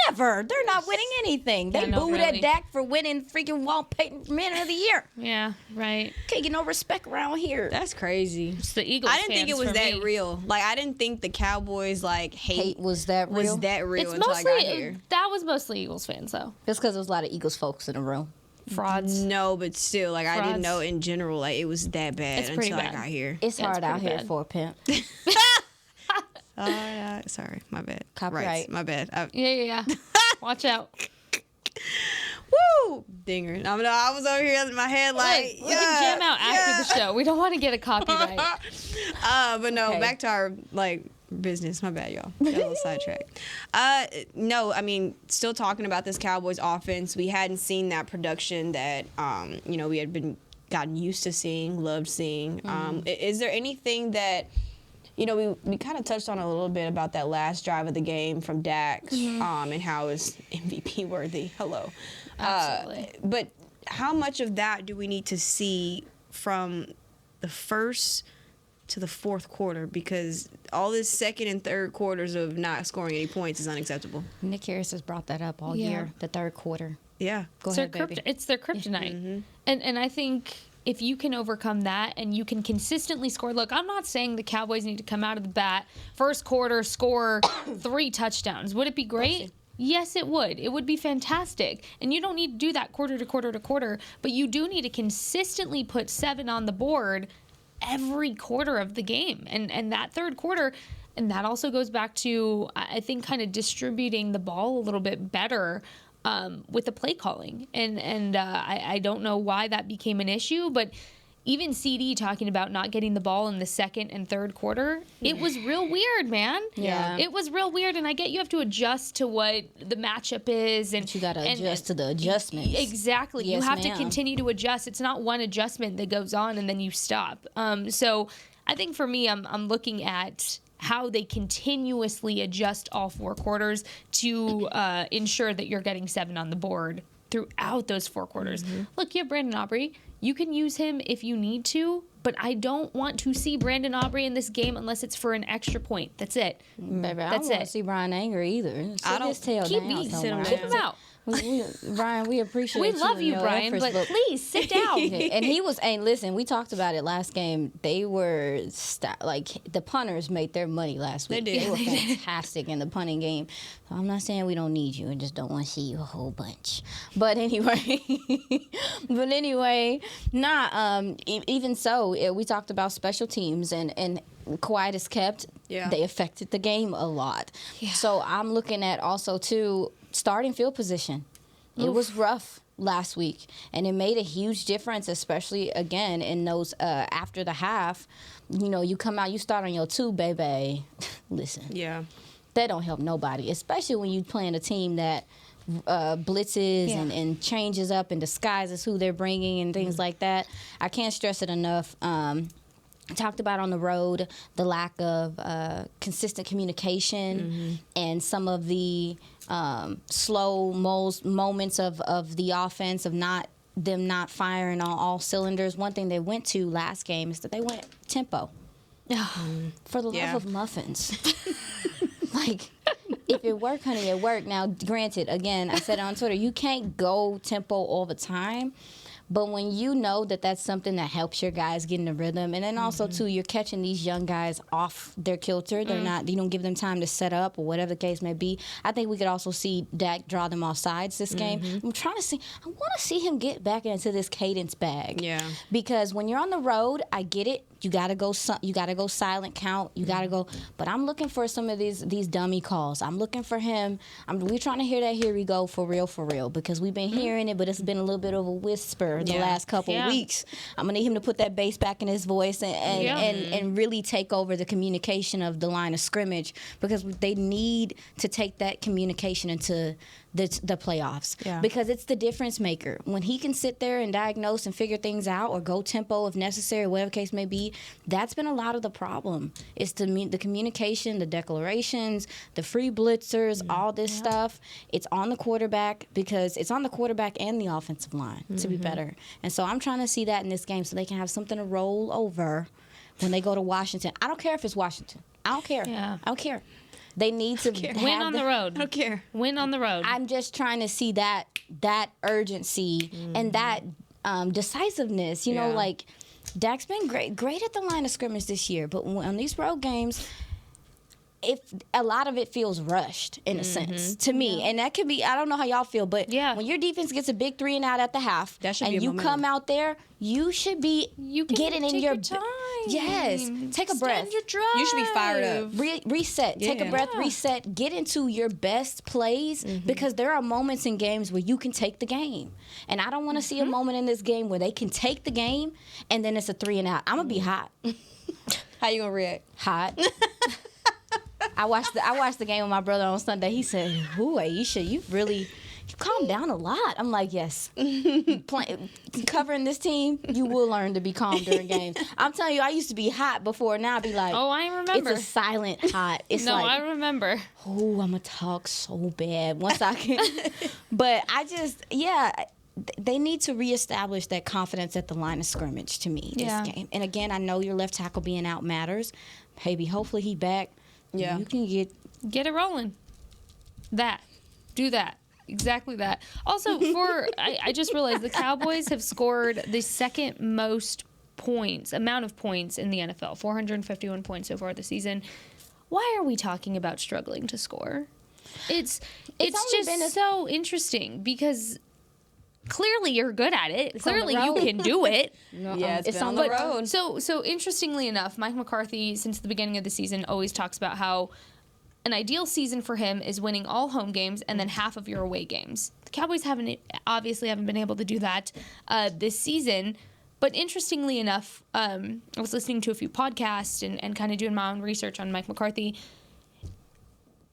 Speaker 5: Never. They're not winning anything. They booed at Dak for winning freaking Walt Payton Man of the Year.
Speaker 4: Yeah, right.
Speaker 5: Can't get no respect around here.
Speaker 3: That's crazy.
Speaker 4: It's the Eagles.
Speaker 3: I didn't think it was that real. Like, I didn't think the Cowboys hate
Speaker 5: was that real.
Speaker 4: It's
Speaker 3: until
Speaker 4: mostly,
Speaker 3: I got here.
Speaker 4: that was mostly Eagles fans, though.
Speaker 5: Just because there was a lot of Eagles folks in the room.
Speaker 4: Frauds.
Speaker 3: No, but still, I didn't know in general it was that bad
Speaker 4: It's pretty
Speaker 3: until
Speaker 4: bad.
Speaker 3: I got here.
Speaker 5: It's hard out here
Speaker 4: bad.
Speaker 5: for a pimp.
Speaker 3: Sorry, my bad.
Speaker 5: Copyright.
Speaker 3: Rights, my bad.
Speaker 4: Yeah. Watch out.
Speaker 3: Woo! Dinger. I was over here in my head like,
Speaker 4: we can jam out after the show. We don't want to get a copyright.
Speaker 3: But no,
Speaker 5: Okay.
Speaker 3: back to our business. My bad, y'all. Got a little sidetracked. No, I mean, still talking about this Cowboys offense. We hadn't seen that production that we had gotten used to seeing, loved seeing. Is there anything that we kind of touched on a little bit about that last drive of the game from Dak, and how it was MVP worthy. Hello.
Speaker 4: Absolutely.
Speaker 3: But how much of that do we need to see from the first to the fourth quarter? Because all this second and third quarters of not scoring any points is unacceptable.
Speaker 5: Nick Harris has brought that up all
Speaker 4: Yeah.
Speaker 5: year, the third quarter.
Speaker 3: Yeah.
Speaker 5: Go ahead, baby.
Speaker 4: It's their kryptonite. And I think if you can overcome that and you can consistently score. Look, I'm not saying the Cowboys need to come out of the bat, first quarter, score 3 touchdowns. Would it be great? Yes, it would. It would be fantastic. And you don't need to do that quarter to quarter to quarter, but you do need to consistently put 7 on the board every quarter of the game. And that third quarter, and that also goes back to, I think, kind of distributing the ball a little bit better with the play calling. And I don't know why that became an issue, but even CD talking about not getting the ball in the second and third quarter, it was real weird, man.
Speaker 5: Yeah.
Speaker 4: It was real weird, and I get you have to adjust to what the matchup is. And
Speaker 5: But you got to adjust to the adjustments.
Speaker 4: Exactly.
Speaker 5: Yes,
Speaker 4: you have to
Speaker 5: ma'am.
Speaker 4: continue to adjust. It's not one adjustment that goes on and then you stop. So I think for me, I'm looking at how they continuously adjust all 4 quarters to ensure that you're getting 7 on the board throughout those 4 quarters. Look, you have Brandon Aubrey. You can use him if you need to, but I don't want to see Brandon Aubrey in this game unless it's for an extra point. That's it.
Speaker 5: Baby, I
Speaker 4: That's
Speaker 5: don't want to
Speaker 4: it.
Speaker 5: see Brian angry either.
Speaker 3: I don't-
Speaker 5: His tail
Speaker 4: Keep
Speaker 5: down
Speaker 4: me.
Speaker 5: somewhere.
Speaker 4: Keep him out.
Speaker 5: Brian, we appreciate
Speaker 4: We
Speaker 5: you
Speaker 4: love
Speaker 5: and
Speaker 4: you,
Speaker 5: your
Speaker 4: Brian,
Speaker 5: efforts,
Speaker 4: but please sit down.
Speaker 5: Okay, and he was, and listen, we talked about it last game. They were, the punters made their money last week.
Speaker 3: They did.
Speaker 5: They were fantastic in the punting game. So I'm not saying we don't need you and just don't want to see you a whole bunch. But anyway, even so, we talked about special teams and quiet as kept.
Speaker 3: Yeah.
Speaker 5: They affected the game a lot. Yeah. So I'm looking at also, too, starting field position. It was rough last week, and it made a huge difference, especially, again, in those after the half. You come out, you start on your 2, baby. Listen.
Speaker 3: Yeah.
Speaker 5: That don't help nobody, especially when you playing a team that blitzes and changes up and disguises who they're bringing and things like that. I can't stress it enough. Talked about on the road the lack of consistent communication and some of the slow moments of the offense of not firing on all cylinders. One thing they went to last game is that they went tempo. For the love of muffins. If it worked, honey, it worked. Now, granted, again, I said it on Twitter, you can't go tempo all the time. But when you know that that's something that helps your guys get in the rhythm, and then also too, you're catching these young guys off their kilter. They're not. You don't give them time to set up or whatever the case may be. I think we could also see Dak draw them off sides this game. I'm trying to see. I want to see him get back into this cadence bag.
Speaker 3: Yeah.
Speaker 5: Because when you're on the road, I get it. You gotta go. You gotta go silent count. You gotta go. But I'm looking for some of these dummy calls. I'm looking for him. We're trying to hear that. Here we go for real. Because we've been hearing it, but it's been a little bit of a whisper the last couple of weeks. I'm gonna need him to put that bass back in his voice and really take over the communication of the line of scrimmage, because they need to take that communication into the playoffs. Yeah. Because it's the difference maker. When he can sit there and diagnose and figure things out, or go tempo if necessary, whatever the case may be, that's been a lot of the problem. It's the communication, the declarations, the free blitzers, all this stuff. It's on the quarterback, because it's on the quarterback and the offensive line to be better. And so I'm trying to see that in this game so they can have something to roll over when they go to Washington. I don't care if it's Washington. I don't care.
Speaker 4: Yeah.
Speaker 5: I don't care. They need to
Speaker 4: win on the road.
Speaker 3: I don't care.
Speaker 4: Win on the road.
Speaker 5: I'm just trying to see that urgency and that decisiveness. You know, like Dak's been great at the line of scrimmage this year, but on these road games, if a lot of it feels rushed in a sense to me, and that could be, I don't know how y'all feel, but when your defense gets a big 3 and out at the half, and you come out there, you should be getting in your
Speaker 4: time.
Speaker 5: Yes, take a breath.
Speaker 4: Your drive.
Speaker 3: You should be fired up.
Speaker 5: Reset. Take a breath. Reset. Get into your best plays, because there are moments in games where you can take the game, and I don't want to see a moment in this game where they can take the game and then it's a 3 and out. I'm gonna be hot.
Speaker 3: How you gonna react?
Speaker 5: Hot. I watched the game with my brother on Sunday. He said, "Ooh, Aisha, you calm down a lot." I'm like, yes. Covering this team, you will learn to be calm during games. I'm telling you, I used to be hot before. Now I'd be like,
Speaker 4: oh, I remember.
Speaker 5: It's a silent hot. It's
Speaker 4: no,
Speaker 5: like,
Speaker 4: I remember.
Speaker 5: Oh, I'm going to talk so bad once I can. But I just, they need to reestablish that confidence at the line of scrimmage to me this game. And again, I know your left tackle being out matters. Maybe, hopefully he back. Yeah. You can
Speaker 4: get it rolling. Do that. Exactly that. Also, I just realized the Cowboys have scored the second most amount of points in the NFL, 451 points so far this season. Why are we talking about struggling to score? It's just so interesting, because clearly you're good at it. Clearly you can do it.
Speaker 3: It's on the road.
Speaker 4: So interestingly enough, Mike McCarthy, since the beginning of the season, always talks about how an ideal season for him is winning all home games and then half of your away games. The Cowboys obviously haven't been able to do that this season. But interestingly enough, I was listening to a few podcasts and kind of doing my own research on Mike McCarthy.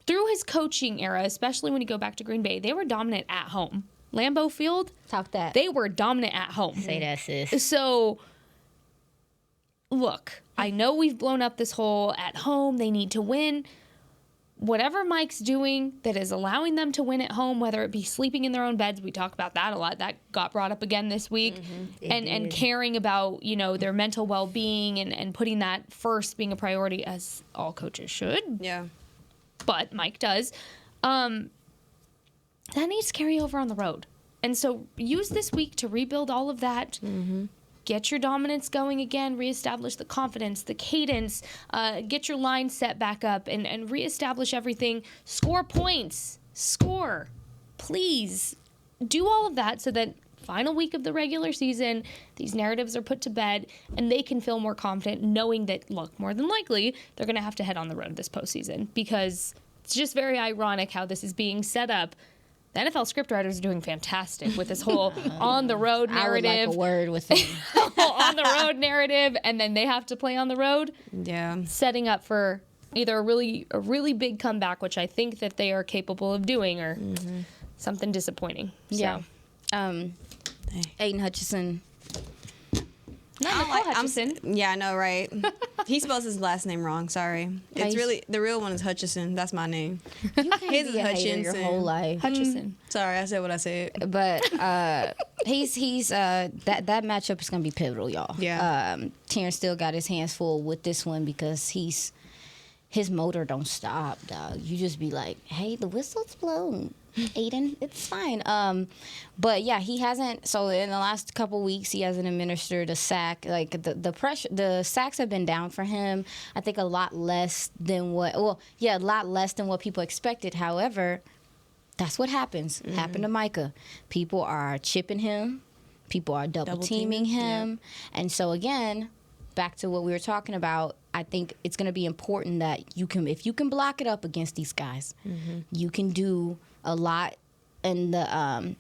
Speaker 4: Through his coaching era, especially when you go back to Green Bay, they were dominant at home. Lambeau Field,
Speaker 5: talk that.
Speaker 4: They were dominant at home.
Speaker 5: Say that, sis.
Speaker 4: So, look, I know we've blown up this whole at home, they need to win. Whatever Mike's doing that is allowing them to win at home, whether it be sleeping in their own beds, we talk about that a lot. That got brought up again this week. And caring about, their mental well-being and putting that first, being a priority, as all coaches should.
Speaker 3: Yeah.
Speaker 4: But Mike does. That needs to carry over on the road. And so use this week to rebuild all of that. Get your dominance going again, reestablish the confidence, the cadence, get your line set back up and reestablish everything. Score points. Score. Please. Do all of that so that final week of the regular season, these narratives are put to bed and they can feel more confident knowing that, look, more than likely, they're going to have to head on the road this postseason, because it's just very ironic how this is being set up. The NFL scriptwriters are doing fantastic with this whole on-the-road narrative.
Speaker 5: I would like a word with them.
Speaker 4: On-the-road narrative, and then they have to play on the road.
Speaker 3: Yeah.
Speaker 4: Setting up for either a really big comeback, which I think that they are capable of doing, or something disappointing.
Speaker 5: Yeah. Aiden Hutchinson.
Speaker 4: Not Nicole Hutchinson.
Speaker 3: Yeah, I know, right? He spells his last name wrong. Sorry. It's really, the real one is Hutchison. That's my name.
Speaker 5: You can't
Speaker 3: His
Speaker 5: be
Speaker 3: is
Speaker 5: a hater your whole life.
Speaker 4: Hutchison.
Speaker 3: Sorry, I said what I said.
Speaker 5: But he's that matchup is gonna be pivotal, y'all.
Speaker 3: Yeah.
Speaker 5: Terrence still got his hands full with this one because his motor don't stop, dog. You just be like, hey, the whistle's blown. Aiden, it's fine. But yeah, he hasn't. So in the last couple weeks, he hasn't administered a sack. Like the pressure, the sacks have been down for him. I think a lot less than what. Well, yeah, a lot less than what people expected. However, that's what happens. Happened to Micah. People are chipping him. People are double teaming him. Yeah. And so again, back to what we were talking about. I think it's going to be important that if you can block it up against these guys, you can do a lot in the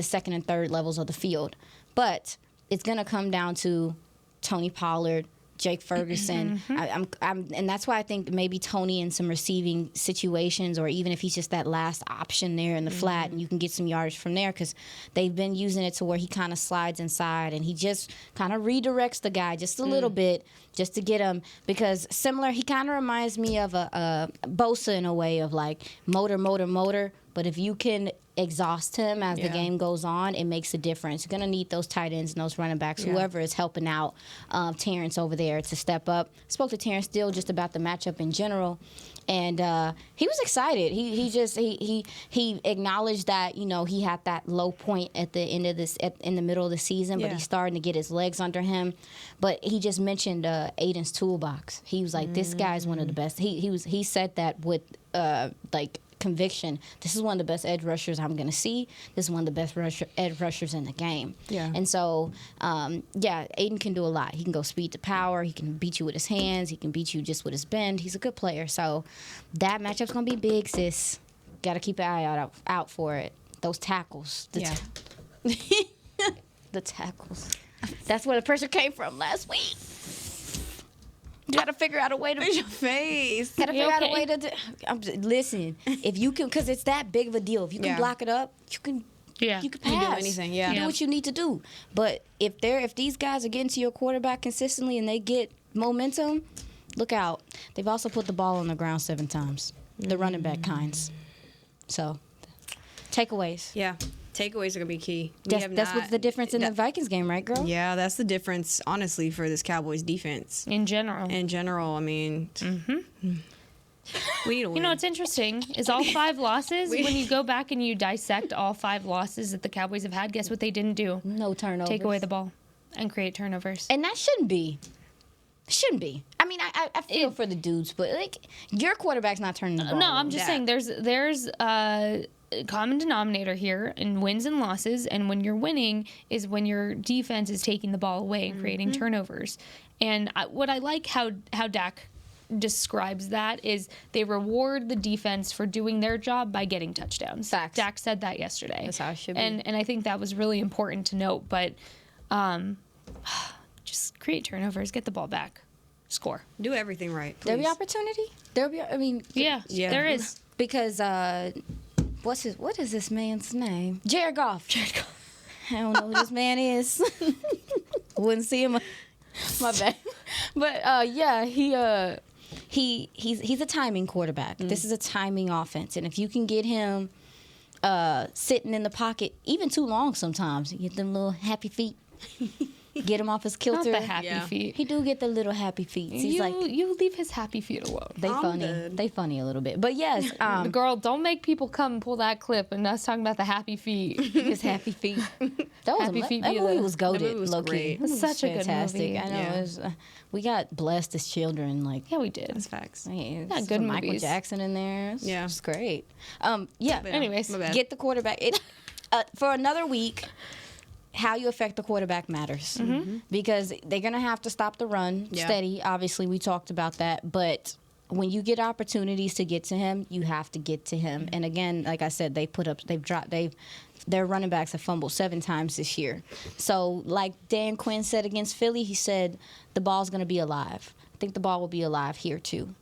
Speaker 5: second and third levels of the field. But it's going to come down to Tony Pollard, Jake Ferguson. And that's why I think maybe Tony in some receiving situations, or even if he's just that last option there in the flat and you can get some yards from there, because they've been using it to where he kind of slides inside and he just kind of redirects the guy just a little bit just to get him. Because he kind of reminds me of a Bosa in a way of like motor. But if you can exhaust him as the game goes on, it makes a difference. You're going to need those tight ends and those running backs, whoever is helping out Terrence over there to step up. Spoke to Terrence Steele just about the matchup in general, and he was excited. He acknowledged that, he had that low point at the end of in the middle of the season, but he's starting to get his legs under him. But he just mentioned Aiden's toolbox. He was like, this guy's one of the best. He said that with conviction. This is one of the best edge rushers I'm going to see. This is one of the best edge rushers in the game. Yeah. And so, Aiden can do a lot. He can go speed to power. He can beat you with his hands. He can beat you just with his bend. He's a good player. So that matchup's going to be big, sis. Got to keep an eye out for it. Those tackles. The tackles. That's where the pressure came from last week. You gotta figure out a way to.
Speaker 3: Your face.
Speaker 5: Gotta figure out a way to. Listen, if you can, because it's that big of a deal. If you can block it up, you can. Yeah. You can pass.
Speaker 3: You can do anything. Yeah.
Speaker 5: You do what you need to do. But if these guys are getting to your quarterback consistently and they get momentum, look out. They've also put the ball on the ground 7 times. The running back kinds. So, takeaways.
Speaker 3: Yeah. Takeaways are going to be key.
Speaker 5: That's what's the difference in the Vikings game, right, girl?
Speaker 3: Yeah, that's the difference, honestly, for this Cowboys defense.
Speaker 4: In general,
Speaker 3: I mean, we need to win.
Speaker 4: What's interesting is all 5 losses, when you go back and you dissect all 5 losses that the Cowboys have had, guess what they didn't do?
Speaker 5: No turnovers.
Speaker 4: Take away the ball and create turnovers.
Speaker 5: And that shouldn't be. I mean, I feel for the dudes, but your quarterback's not turning the ball.
Speaker 4: No, I'm just saying there's common denominator here in wins and losses, and when you're winning is when your defense is taking the ball away and creating turnovers. And what I like how Dak describes that is they reward the defense for doing their job by getting touchdowns.
Speaker 5: Facts.
Speaker 4: Dak said that yesterday.
Speaker 5: That's how it should be.
Speaker 4: And I think that was really important to note. But just create turnovers, get the ball back, score.
Speaker 3: Do everything right, please.
Speaker 5: There'll be opportunity.
Speaker 4: Yeah, there is.
Speaker 5: Because what is this man's name? Jared Goff. I don't know who this man is. Wouldn't see him. My bad. But he's a timing quarterback. This is a timing offense, and if you can get him sitting in the pocket even too long, sometimes you get them little happy feet. Get him off his kilter.
Speaker 4: Not the happy feet.
Speaker 5: He do get the little happy feet. He's
Speaker 4: you leave his happy feet alone.
Speaker 5: They funny a little bit. But yes,
Speaker 4: girl, don't make people come and pull that clip and us talking about the happy feet.
Speaker 5: His happy feet. That movie was goated.
Speaker 3: That movie was great.
Speaker 4: It's such a good movie.
Speaker 5: I know. Yeah. We got blessed as children.
Speaker 4: Yeah, we did.
Speaker 3: That's facts.
Speaker 5: Yeah,
Speaker 4: good
Speaker 5: Michael
Speaker 4: movies.
Speaker 5: Jackson in there. It's great.
Speaker 4: Anyways,
Speaker 5: get the quarterback. For another week. How you affect the quarterback matters because they're going to have to stop the run steady. Obviously, we talked about that. But when you get opportunities to get to him, you have to get to him. And again, like I said, their running backs have fumbled 7 times this year. So like Dan Quinn said against Philly, he said the ball's going to be alive. I think the ball will be alive here too.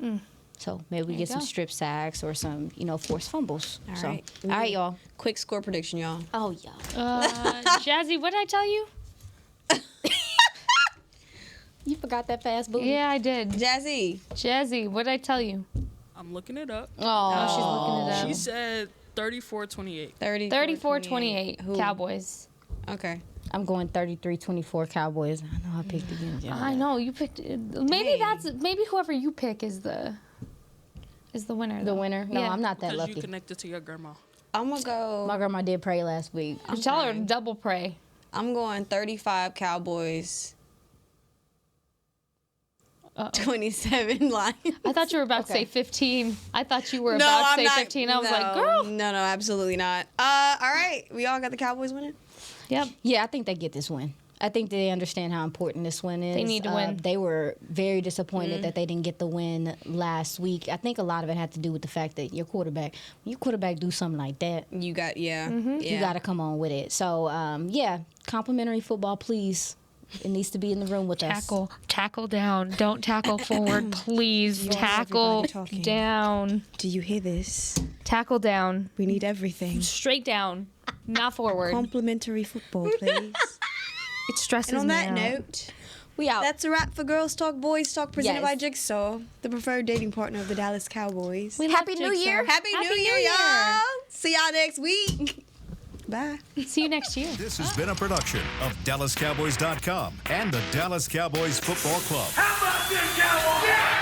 Speaker 5: So maybe we get some strip sacks or some, forced fumbles. All right, y'all.
Speaker 3: Quick score prediction, y'all.
Speaker 5: Oh, y'all.
Speaker 4: Jazzy, what did I tell you?
Speaker 5: You forgot that fast, boo.
Speaker 4: Yeah, I did.
Speaker 3: Jazzy,
Speaker 4: what did I tell you?
Speaker 7: I'm looking it up.
Speaker 4: Oh, she's looking it up.
Speaker 7: She said 34-28.
Speaker 4: 34-28 Cowboys.
Speaker 3: Okay.
Speaker 5: I'm going 33-24 Cowboys. I know I picked again.
Speaker 4: I know you picked. Maybe whoever you pick is the winner.
Speaker 5: The winner? No, I'm not that
Speaker 7: because
Speaker 5: lucky.
Speaker 7: you connected to your grandma.
Speaker 3: I'm gonna go.
Speaker 5: My grandma did pray last week.
Speaker 4: Tell her to double pray.
Speaker 3: I'm going 35 Cowboys. 27 Lions.
Speaker 4: I thought you were about to say 15. I thought you were
Speaker 3: No,
Speaker 4: about to
Speaker 3: I'm
Speaker 4: say
Speaker 3: not.
Speaker 4: 15. I was like,
Speaker 3: No,
Speaker 4: girl.
Speaker 3: No, absolutely not. All right. We all got the Cowboys winning?
Speaker 4: Yep.
Speaker 5: Yeah, I think they get this win. I think they understand how important this win is.
Speaker 4: They need to win.
Speaker 5: They were very disappointed that they didn't get the win last week. I think a lot of it had to do with the fact that your quarterback do something like that,
Speaker 3: You got, yeah.
Speaker 5: you got to come on with it. So, yeah, complimentary football, please. It needs to be in the room with us.
Speaker 4: Tackle down. Don't tackle forward, please. Tackle
Speaker 3: everybody talking.
Speaker 4: down.
Speaker 3: Do you hear this?
Speaker 4: Tackle down.
Speaker 3: We need everything.
Speaker 4: Straight down. Not forward.
Speaker 3: Complimentary football, please.
Speaker 4: It stresses
Speaker 3: And on
Speaker 4: me
Speaker 3: that
Speaker 4: out.
Speaker 3: note,
Speaker 5: We out.
Speaker 3: that's a wrap for Girls Talk, Boys Talk, presented
Speaker 5: Yes.
Speaker 3: by Jigsaw, the preferred dating partner of the Dallas Cowboys.
Speaker 5: Happy New Year.
Speaker 3: Happy New Year, y'all. See y'all next week. Bye.
Speaker 4: See you next year.
Speaker 1: This has been a production of DallasCowboys.com and the Dallas Cowboys Football Club.
Speaker 8: How about this, Cowboys? Yeah!